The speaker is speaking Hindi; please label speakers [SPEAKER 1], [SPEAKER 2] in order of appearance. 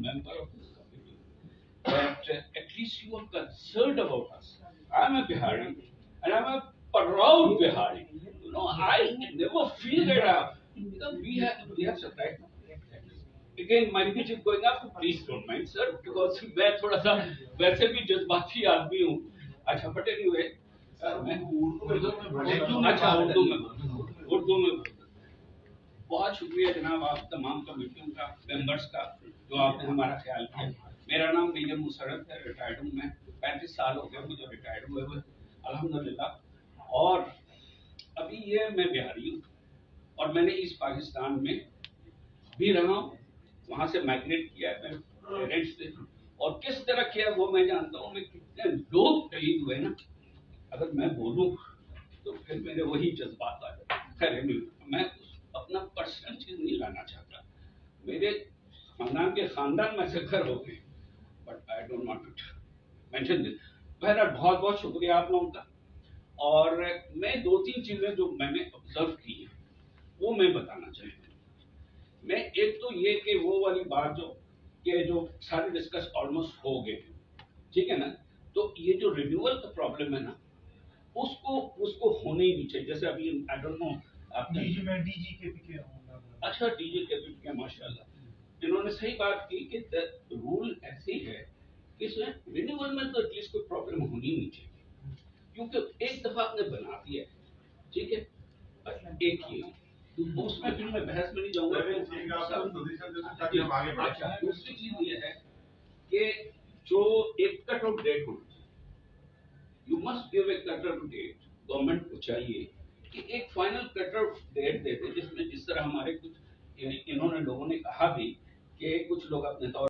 [SPEAKER 1] member of this committee that at least you are concerned about us. I'm a Bihari and I'm a proud Bihari. You know, I never feel that we have surprised. Again, my pitch is going up. Please don't mind, sir, because मैं थोड़ा सा वैसे भी जज्बाती आदमी हूँ. अच्छा, but anyway, मैं अच्छा उर्दू में बहुत शुक्रिया जनाब आप तमाम कमेटियों का, मेंबर्स का, जो आपने हमारा ख्याल किया. मेरा नाम मेजर मुशर्रफ है, रिटायर्ड हूँ मैं. 35 साल हो गए मुझे रिटायर्ड हुए हुए, अल्हम्दुलिल्लाह. और अभी ये मैं बिहारी हूँ और मैंने इस पाकिस्तान में भी रहा हूँ. वहां से माइग्रेट किया है मेरे पेरेंट्स से, और किस तरह किया वो मैं जानता हूँ. मैं कितने लोग शहीद हुए ना, अगर मैं बोलूँ तो फिर मेरे वही जज्बात आ जाते. खैर, मैं अपना पर्सनल चीज नहीं लाना चाहता. मेरे खानदान के खानदान में से घर हो गए, but I don't want to mention this. बहरहाल बहुत बहुत शुक्रिया आप लोगों का. और मैं 2-3 चीजें जो मैंने ऑब्जर्व की है वो मैं बताना चाहता हूँ. मैं एक तो ये कि वो वाली बात जो सारे डिस्कस ऑलमोस्ट हो गए, ठीक है ना. तो ये जो रिन्यूअल का प्रॉब्लम है ना, उसको होने ही नहीं चाहिए. जैसे अभी आई डोंट नो आपने डीजी के पीके. अच्छा, डीजी के पीके माशाल्लाह, जिन्होंने सही बात की कि रूल ऐसी है कि इसमें रिन्यूअल में तो एटलीस्ट कोई प्रॉब्लम होनी नहीं चाहिए, क्योंकि एक दफा आपने बना दिया है, ठीक है. एक ही उसमें फिर मैं बहस में नहीं जाऊंगा. अच्छा, दूसरी चीज ये है कि जो एक कट ऑफ डेट होना चाहिए. You must give a cut off date. Government को चाहिए कि एक फाइनल कट ऑफ डेट दे दे, जिसमें जिस तरह हमारे कुछ इन्होंने लोगों ने कहा भी कि कुछ लोग अपने तौर